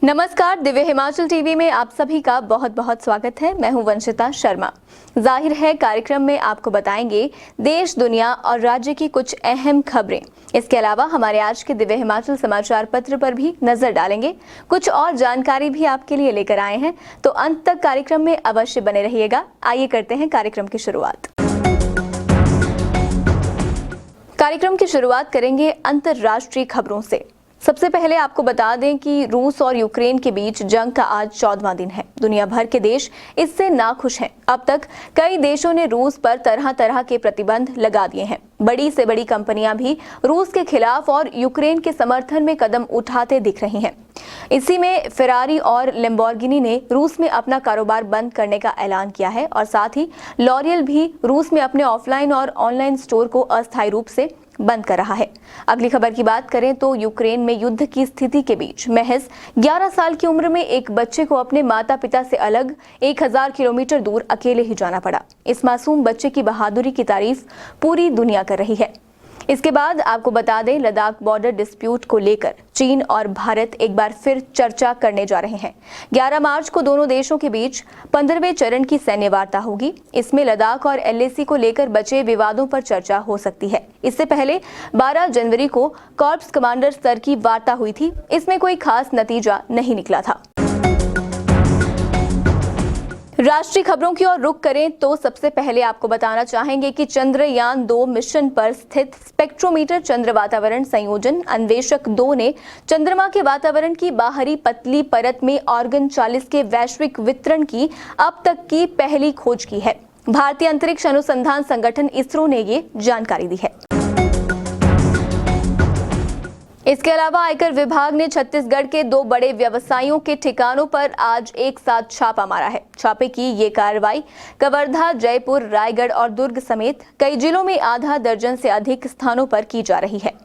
नमस्कार, दिव्य हिमाचल टीवी में आप सभी का बहुत बहुत स्वागत है। मैं हूं वंशिता शर्मा। जाहिर है कार्यक्रम में आपको बताएंगे देश, दुनिया और राज्य की कुछ अहम खबरें। इसके अलावा हमारे आज के दिव्य हिमाचल समाचार पत्र पर भी नजर डालेंगे। कुछ और जानकारी भी आपके लिए लेकर आए हैं, तो अंत तक कार्यक्रम में अवश्य बने रहिएगा। आइए करते हैं कार्यक्रम की शुरुआत। कार्यक्रम की शुरुआत करेंगे अंतर्राष्ट्रीय खबरों से। सबसे पहले आपको बता दें कि रूस और यूक्रेन के बीच जंग का आज 14वां दिन है। दुनिया भर के देश इससे नाखुश हैं। अब तक कई देशों ने रूस पर तरह तरह के प्रतिबंध लगा दिए हैं। बड़ी से बड़ी कंपनियां भी रूस के खिलाफ और यूक्रेन के समर्थन में कदम उठाते दिख रही हैं। इसी में फेरारी और लैम्बोर्गिनी ने रूस में अपना कारोबार बंद करने का ऐलान किया है और साथ ही लॉरियल भी रूस में अपने ऑफलाइन और ऑनलाइन स्टोर को अस्थायी रूप से बंद कर रहा है। अगली खबर की बात करें तो यूक्रेन में युद्ध की स्थिति के बीच महज 11 साल की उम्र में एक बच्चे को अपने माता पिता से अलग 1000 किलोमीटर दूर अकेले ही जाना पड़ा। इस मासूम बच्चे की बहादुरी की तारीफ पूरी दुनिया कर रही है। इसके बाद आपको बता दें, लद्दाख बॉर्डर डिस्प्यूट को लेकर चीन और भारत एक बार फिर चर्चा करने जा रहे हैं। 11 मार्च को दोनों देशों के बीच 15वें चरण की सैन्य वार्ता होगी। इसमें लद्दाख और एलएसी को लेकर बचे विवादों पर चर्चा हो सकती है। इससे पहले 12 जनवरी को कॉर्प्स कमांडर स्तर की वार्ता हुई थी। इसमें कोई खास नतीजा नहीं निकला था। राष्ट्रीय खबरों की ओर रुख करें तो सबसे पहले आपको बताना चाहेंगे कि चंद्रयान 2 मिशन पर स्थित स्पेक्ट्रोमीटर चंद्र वातावरण संयोजन अन्वेषक 2 ने चंद्रमा के वातावरण की बाहरी पतली परत में ऑर्गन 40 के वैश्विक वितरण की अब तक की पहली खोज की है। भारतीय अंतरिक्ष अनुसंधान संगठन इसरो ने ये जानकारी दी है। इसके अलावा आयकर विभाग ने छत्तीसगढ़ के 2 बड़े व्यवसायियों के ठिकानों पर आज एक साथ छापा मारा है। छापे की ये कार्रवाई कवर्धा, जयपुर, रायगढ़ और दुर्ग समेत कई जिलों में आधा दर्जन से अधिक स्थानों पर की जा रही है।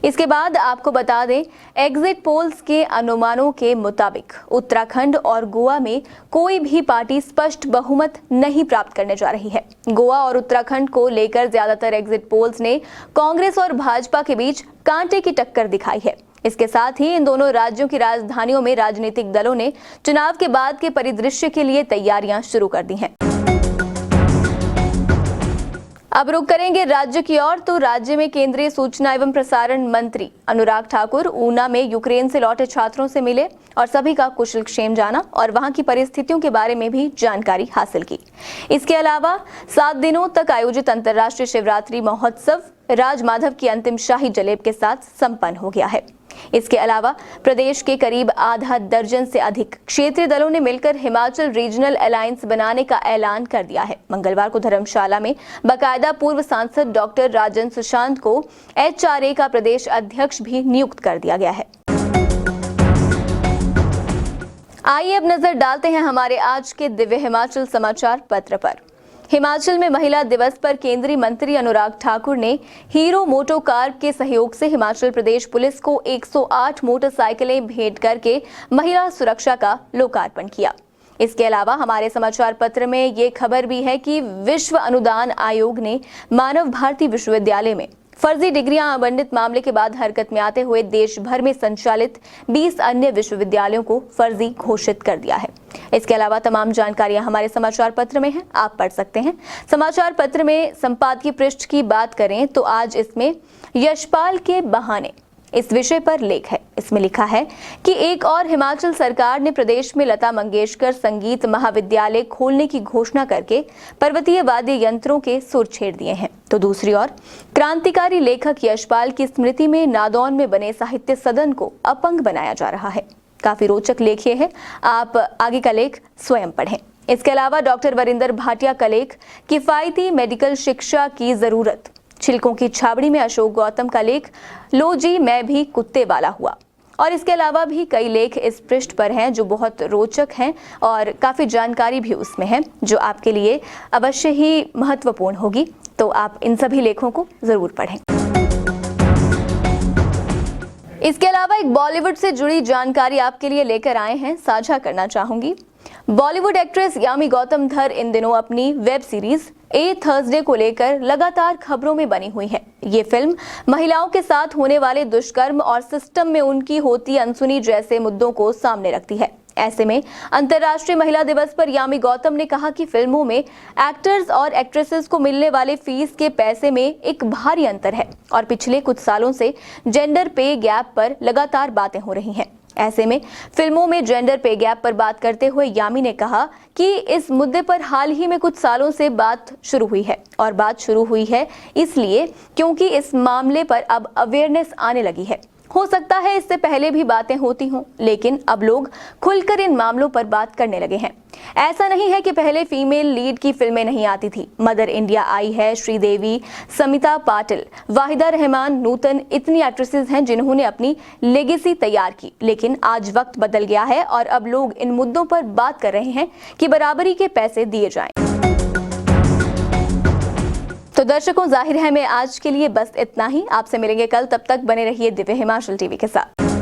इसके बाद आपको बता दें, एग्जिट पोल्स के अनुमानों के मुताबिक उत्तराखंड और गोवा में कोई भी पार्टी स्पष्ट बहुमत नहीं प्राप्त करने जा रही है। गोवा और उत्तराखंड को लेकर ज्यादातर एग्जिट पोल्स ने कांग्रेस और भाजपा के बीच कांटे की टक्कर दिखाई है। इसके साथ ही इन दोनों राज्यों की राजधानियों में राजनीतिक दलों ने चुनाव के बाद के परिदृश्य के लिए तैयारियां शुरू कर दी हैं। अब रुक करेंगे राज्य की ओर तो राज्य में केंद्रीय सूचना एवं प्रसारण मंत्री अनुराग ठाकुर ऊना में यूक्रेन से लौटे छात्रों से मिले और सभी का कुशलक्षेम जाना और वहां की परिस्थितियों के बारे में भी जानकारी हासिल की। इसके अलावा 7 दिनों तक आयोजित अंतर्राष्ट्रीय शिवरात्रि महोत्सव राजमाधव की अंतिम शाही जलेब के साथ संपन्न हो गया है। इसके अलावा प्रदेश के करीब आधा दर्जन से अधिक क्षेत्रीय दलों ने मिलकर हिमाचल रीजनल अलायंस बनाने का ऐलान कर दिया है। मंगलवार को धर्मशाला में बाकायदा पूर्व सांसद डॉक्टर राजन सुशांत को एचआरए का प्रदेश अध्यक्ष भी नियुक्त कर दिया गया है। आइए अब नजर डालते हैं हमारे आज के दिव्य हिमाचल समाचार पत्र पर। हिमाचल में महिला दिवस पर केंद्रीय मंत्री अनुराग ठाकुर ने हीरो मोटोकार्प के सहयोग से हिमाचल प्रदेश पुलिस को 108 मोटरसाइकिलें भेंट करके महिला सुरक्षा का लोकार्पण किया। इसके अलावा हमारे समाचार पत्र में ये खबर भी है कि विश्व अनुदान आयोग ने मानव भारती विश्वविद्यालय में फर्जी डिग्रियां आवंटित मामले के बाद हरकत में आते हुए देश भर में संचालित 20 अन्य विश्वविद्यालयों को फर्जी घोषित कर दिया है। इसके अलावा तमाम जानकारियां हमारे समाचार पत्र में हैं, आप पढ़ सकते हैं। समाचार पत्र में संपादकीय पृष्ठ की बात करें तो आज इसमें यशपाल के बहाने इस विषय पर लेख है। इसमें लिखा है कि एक और हिमाचल सरकार ने प्रदेश में लता मंगेशकर संगीत महाविद्यालय खोलने की घोषणा करके पर्वतीय वाद्य यंत्रों के सुर छेड़ दिए हैं, तो दूसरी ओर क्रांतिकारी लेखक यशपाल की स्मृति में नादौन में बने साहित्य सदन को अपंग बनाया जा रहा है। काफी रोचक लेख ये है, आप आगे का लेख स्वयं पढ़ें। इसके अलावा डॉक्टर वरिंदर भाटिया का लेख किफायती मेडिकल शिक्षा की जरूरत, छिलकों की छावड़ी में अशोक गौतम का लेख लो जी मैं भी कुत्ते वाला हुआ, और इसके अलावा भी कई लेख इस पृष्ठ पर हैं जो बहुत रोचक हैं और काफी जानकारी भी उसमें है जो आपके लिए अवश्य ही महत्वपूर्ण होगी, तो आप इन सभी लेखों को जरूर पढ़ें। इसके अलावा एक बॉलीवुड से जुड़ी जानकारी आपके लिए लेकर आए हैं, साझा करना चाहूंगी। बॉलीवुड एक्ट्रेस यामी गौतम धर इन दिनों अपनी वेब सीरीज ए थर्सडे को लेकर लगातार खबरों में बनी हुई है। ये फिल्म महिलाओं के साथ होने वाले दुष्कर्म और सिस्टम में उनकी होती अनसुनी जैसे मुद्दों को सामने रखती है। ऐसे में अंतर्राष्ट्रीय महिला दिवस पर यामी गौतम ने कहा कि फिल्मों में एक्टर्स और एक्ट्रेसेस को मिलने वाले फीस के पैसे में एक भारी अंतर है और पिछले कुछ सालों से जेंडर पे गैप पर लगातार बातें हो रही हैं। ऐसे में फिल्मों में जेंडर पे गैप पर बात करते हुए यामी ने कहा कि इस मुद्दे पर हाल ही में कुछ सालों से बात शुरू हुई है और बात शुरू हुई है इसलिए क्योंकि इस मामले पर अब अवेयरनेस आने लगी है। हो सकता है इससे पहले भी बातें होती हों, लेकिन अब लोग खुलकर इन मामलों पर बात करने लगे हैं। ऐसा नहीं है कि पहले फीमेल लीड की फिल्में नहीं आती थी। मदर इंडिया आई है, श्रीदेवी, समिता पाटिल, वाहिदा रहमान, नूतन, इतनी एक्ट्रेसेस हैं जिन्होंने अपनी लेगेसी तैयार की। लेकिन आज वक्त बदल गया है और अब लोग इन मुद्दों पर बात कर रहे हैं कि बराबरी के पैसे दिए जाएं। तो दर्शकों, जाहिर है मैं आज के लिए बस इतना ही। आपसे मिलेंगे कल, तब तक बने रहिए दिव्य हिमाचल टीवी के साथ।